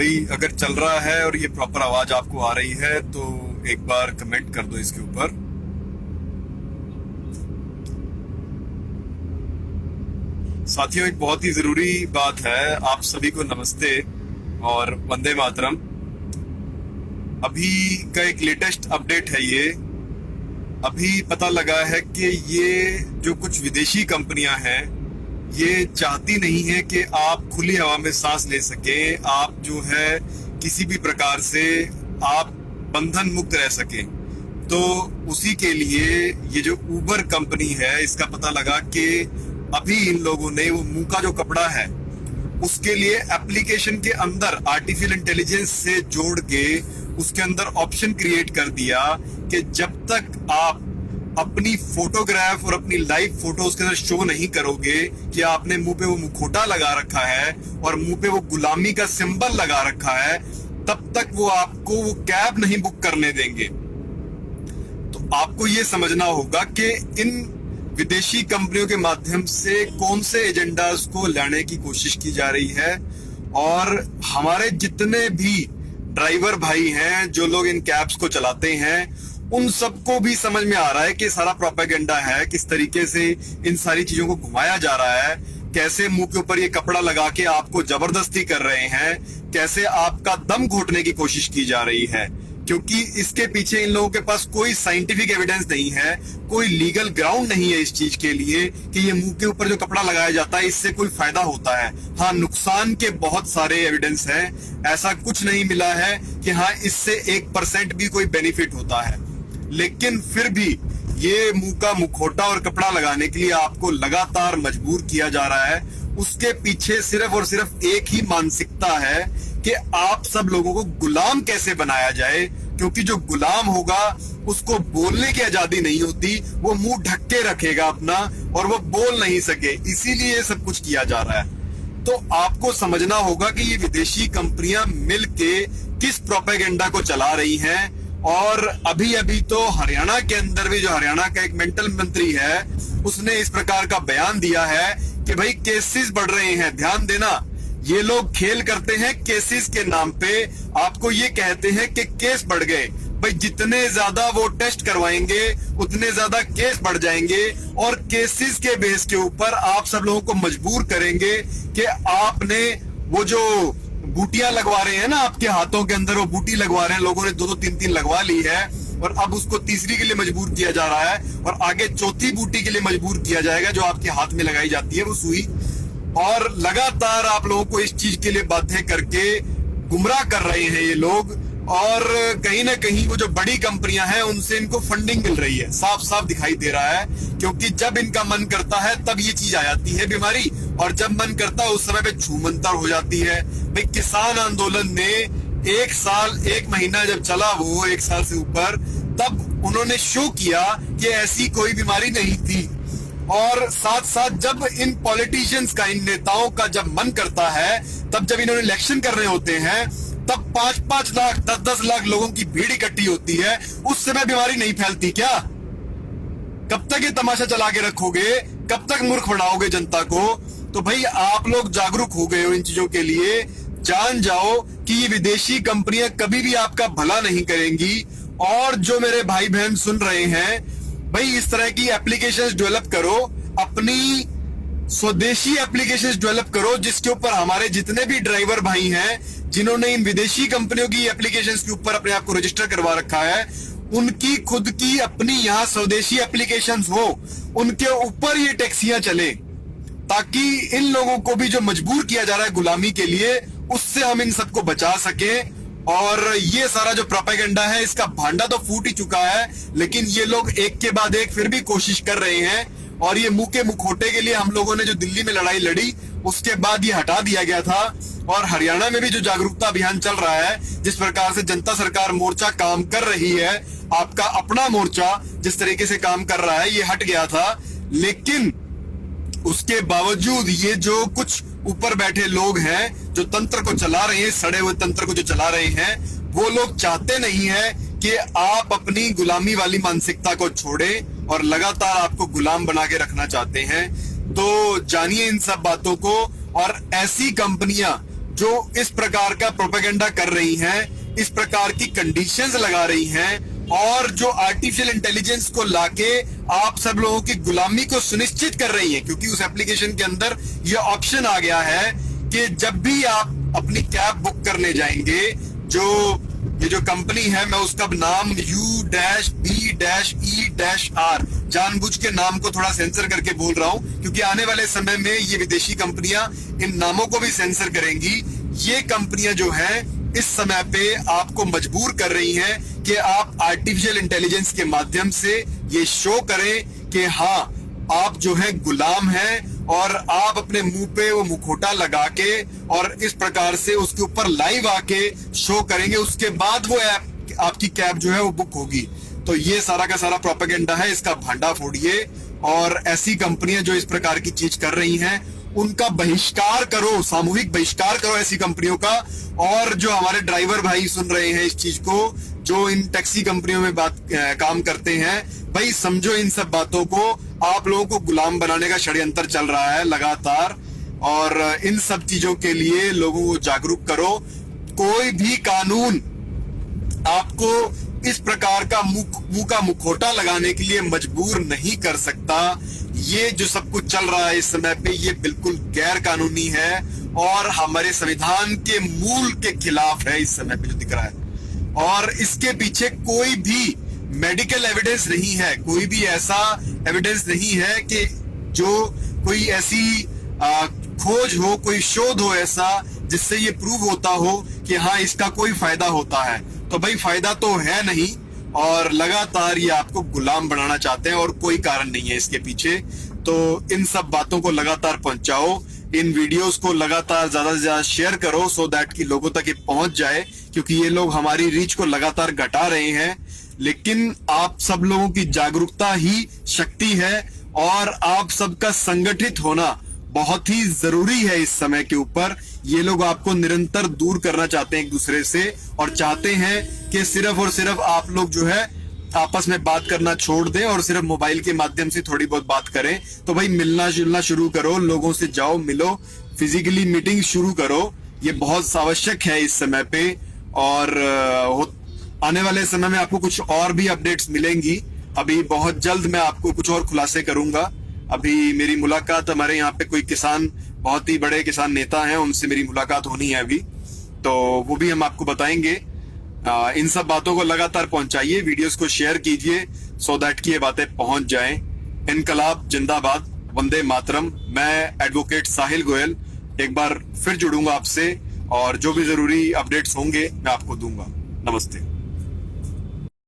भाई अगर चल रहा है और ये प्रॉपर आवाज आपको आ रही है तो एक बार कमेंट कर दो इसके ऊपर। साथियों, एक बहुत ही जरूरी बात है, आप सभी को नमस्ते और वंदे मातरम। अभी का एक लेटेस्ट अपडेट है ये। अभी पता लगा है कि ये जो कुछ विदेशी कंपनियां हैं ये चाहती नहीं है कि आप खुली हवा में सांस ले सके, आप जो है किसी भी प्रकार से आप बंधन मुक्त रह सके। तो उसी के लिए ये जो उबर कंपनी है, इसका पता लगा कि अभी इन लोगों ने वो मुंह का जो कपड़ा है उसके लिए एप्लीकेशन के अंदर आर्टिफिशियल इंटेलिजेंस से जोड़ के उसके अंदर ऑप्शन क्रिएट कर दिया कि जब तक आप अपनी फोटोग्राफ और अपनी लाइव फोटो उसके अंदर शो नहीं करोगे कि आपने मुंह पे वो मुखौटा लगा रखा है और मुंह पे वो गुलामी का सिंबल लगा रखा है, तब तक वो आपको वो कैब नहीं बुक करने देंगे। तो आपको ये समझना होगा कि इन विदेशी कंपनियों के माध्यम से कौन से एजेंडास को लाने की कोशिश की जा रही है। और हमारे जितने भी ड्राइवर भाई हैं, जो लोग इन कैब्स को चलाते हैं, उन सबको भी समझ में आ रहा है कि सारा प्रोपेगेंडा है, किस तरीके से इन सारी चीजों को घुमाया जा रहा है, कैसे मुंह के ऊपर ये कपड़ा लगा के आपको जबरदस्ती कर रहे हैं, कैसे आपका दम घोटने की कोशिश की जा रही है। क्योंकि इसके पीछे इन लोगों के पास कोई साइंटिफिक एविडेंस नहीं है, कोई लीगल ग्राउंड नहीं है इस चीज के लिए कि ये मुंह के ऊपर जो कपड़ा लगाया जाता है इससे कोई फायदा होता है। हाँ, नुकसान के बहुत सारे एविडेंस हैं, ऐसा कुछ नहीं मिला है कि हाँ इससे 1% भी कोई बेनिफिट होता है। लेकिन फिर भी ये मुंह का मुखौटा और कपड़ा लगाने के लिए आपको लगातार मजबूर किया जा रहा है। उसके पीछे सिर्फ और सिर्फ एक ही मानसिकता है कि आप सब लोगों को गुलाम कैसे बनाया जाए, क्योंकि जो गुलाम होगा उसको बोलने की आजादी नहीं होती, वो मुंह ढक के रखेगा अपना और वो बोल नहीं सके, इसीलिए ये सब कुछ किया जा रहा है। तो आपको समझना होगा कि ये विदेशी कंपनियां मिलके किस प्रोपेगेंडा को चला रही हैं। और अभी अभी तो हरियाणा के अंदर भी, जो हरियाणा का एक मेंटल मंत्री है, उसने इस प्रकार का बयान दिया है कि भाई केसेस बढ़ रहे हैं, ध्यान देना। ये लोग खेल करते हैं केसेस के नाम पे, आपको ये कहते हैं कि केस बढ़ गए। भाई जितने ज्यादा वो टेस्ट करवाएंगे उतने ज्यादा केस बढ़ जाएंगे और केसेस के बेस के ऊपर आप सब लोगों को मजबूर करेंगे कि आपने वो जो बूटियां लगवा रहे हैं ना आपके हाथों के अंदर, वो बूटी लगवा रहे हैं, लोगों ने 2-2 3-3 लगवा ली है और अब उसको तीसरी के लिए मजबूर किया जा रहा है और आगे चौथी बूटी के लिए मजबूर किया जाएगा, जो आपके हाथ में लगाई जाती है वो सुई। और लगातार आप लोगों को इस चीज के लिए बाध्य करके गुमराह कर रहे हैं ये लोग। और कहीं ना कहीं वो जो बड़ी कंपनियां हैं उनसे इनको फंडिंग मिल रही है, साफ साफ दिखाई दे रहा है। क्योंकि जब इनका मन करता है तब ये चीज आ जाती है बीमारी, और जब मन करता है उस समय पे छूमंतर हो जाती है। भाई किसान आंदोलन ने 1 साल 1 महीना जब चला, वो 1 साल से ऊपर, तब उन्होंने शो किया कि ऐसी कोई बीमारी नहीं थी। और साथ साथ जब इन पॉलिटिशियंस का, इन नेताओं का जब मन करता है, तब जब इन्होंने इलेक्शन करने होते हैं, तब 5-5 लाख 10-10 लाख लोगों की भीड़ इकट्ठी होती है, उस समय बीमारी नहीं फैलती क्या? कब तक ये तमाशा चला के रखोगे? कब तक मूर्ख बनाओगे जनता को? तो भाई आप लोग जागरूक हो गए हो इन चीजों के लिए, जान जाओ कि ये विदेशी कंपनियां कभी भी आपका भला नहीं करेंगी। और जो मेरे भाई बहन सुन रहे हैं, भाई इस तरह की एप्लीकेशंस डेवलप करो, अपनी स्वदेशी एप्लीकेशंस डेवलप करो, जिसके ऊपर हमारे जितने भी ड्राइवर भाई हैं जिन्होंने इन विदेशी कंपनियों की एप्लीकेशंस के ऊपर अपने आप को रजिस्टर करवा रखा है, उनकी खुद की अपनी यहाँ स्वदेशी एप्लीकेशंस हो, उनके ऊपर ये टैक्सियां चले, ताकि इन लोगों को भी जो मजबूर किया जा रहा है गुलामी के लिए, उससे हम इन सबको बचा सकें। और ये सारा जो प्रोपेगेंडा है, इसका भांडा तो फूट ही चुका है, लेकिन ये लोग एक के बाद एक फिर भी कोशिश कर रहे हैं। और ये मुंह के मुखौटे के लिए हम लोगों ने जो दिल्ली में लड़ाई लड़ी, उसके बाद ये हटा दिया गया था। और हरियाणा में भी जो जागरूकता अभियान चल रहा है, जिस प्रकार से जनता सरकार मोर्चा काम कर रही है, आपका अपना मोर्चा जिस तरीके से काम कर रहा है, ये हट गया था। लेकिन उसके बावजूद ये जो कुछ ऊपर बैठे लोग हैं जो तंत्र को चला रहे हैं, सड़े हुए तंत्र को जो चला रहे हैं, वो लोग चाहते नहीं है कि आप अपनी गुलामी वाली मानसिकता को छोड़ें और लगातार आपको गुलाम बना के रखना चाहते हैं। तो जानिए इन सब बातों को। और ऐसी कंपनियां जो इस प्रकार का प्रोपेगेंडा कर रही हैं, इस प्रकार की कंडीशंस लगा रही हैं और जो आर्टिफिशियल इंटेलिजेंस को लाके आप सब लोगों की गुलामी को सुनिश्चित कर रही हैं, क्योंकि उस एप्लीकेशन के अंदर ये ऑप्शन आ गया है कि जब भी आप अपनी कैब बुक करने जाएंगे, ये जो कंपनी है, मैं उसका नाम U-B-E-R जानबूझ के नाम को थोड़ा सेंसर करके बोल रहा हूं, क्योंकि आने वाले समय में ये विदेशी कंपनियां इन नामों को भी सेंसर करेंगी। ये कंपनियां जो हैं इस समय पे आपको मजबूर कर रही हैं कि आप आर्टिफिशियल इंटेलिजेंस के माध्यम से ये शो करें कि हाँ, आप जो है गुलाम हैं और आप अपने मुंह पे वो मुखौटा लगा के और इस प्रकार से उसके ऊपर लाइव आके शो करेंगे, उसके बाद वो ऐप आपकी कैब जो है वो बुक होगी। तो ये सारा का सारा प्रोपेगेंडा है, इसका भांडा फोड़िए और ऐसी कंपनियां जो इस प्रकार की चीज कर रही हैं उनका बहिष्कार करो, सामूहिक बहिष्कार करो ऐसी कंपनियों का। और जो हमारे ड्राइवर भाई सुन रहे हैं इस चीज को, जो इन टैक्सी कंपनियों में काम करते हैं, भाई समझो इन सब बातों को। आप लोगों को गुलाम बनाने का षड्यंत्र चल रहा है लगातार, और इन सब चीजों के लिए लोगों को जागरूक करो। कोई भी कानून आपको इस प्रकार का मुंह का मुखौटा लगाने के लिए मजबूर नहीं कर सकता। ये जो सब कुछ चल रहा है इस समय पे, ये बिल्कुल गैर कानूनी है और हमारे संविधान के मूल के खिलाफ है इस समय पे जो दिख रहा है। और इसके पीछे कोई भी मेडिकल एविडेंस नहीं है, कोई भी ऐसा एविडेंस नहीं है कि जो कोई ऐसी खोज हो, कोई शोध हो ऐसा जिससे ये प्रूव होता हो कि हाँ इसका कोई फायदा होता है। तो भाई फायदा तो है नहीं, और लगातार ये आपको गुलाम बनाना चाहते हैं और कोई कारण नहीं है इसके पीछे। तो इन सब बातों को लगातार पहुंचाओ, इन वीडियोस को लगातार ज्यादा से ज्यादा शेयर करो सो दैट कि लोगों तक ये पहुंच जाए, क्योंकि ये लोग हमारी रीच को लगातार घटा रहे हैं। लेकिन आप सब लोगों की जागरूकता ही शक्ति है और आप सबका संगठित होना बहुत ही जरूरी है इस समय के ऊपर। ये लोग आपको निरंतर दूर करना चाहते हैं एक दूसरे से और चाहते हैं कि सिर्फ और सिर्फ आप लोग जो है आपस में बात करना छोड़ दें और सिर्फ मोबाइल के माध्यम से थोड़ी बहुत बात करें। तो भाई मिलना जुलना शुरू करो, लोगों से जाओ, मिलो, फिजिकली मीटिंग शुरू करो। ये बहुत आवश्यक है इस समय पे। और आने वाले समय में आपको कुछ और भी अपडेट्स मिलेंगी। अभी बहुत जल्द मैं आपको कुछ और खुलासे करूंगा। अभी मेरी मुलाकात, हमारे यहाँ पे कोई किसान, बहुत ही बड़े किसान नेता हैं, उनसे मेरी मुलाकात होनी है अभी, तो वो भी हम आपको बताएंगे। इन सब बातों को लगातार पहुंचाइए, वीडियोस को शेयर कीजिए सो दैट कि ये बातें पहुंच जाएं। इनकलाब जिंदाबाद, वंदे मातरम। मैं एडवोकेट साहिल गोयल एक बार फिर जुड़ूंगा आपसे और जो भी जरूरी अपडेट्स होंगे मैं आपको दूंगा। नमस्ते।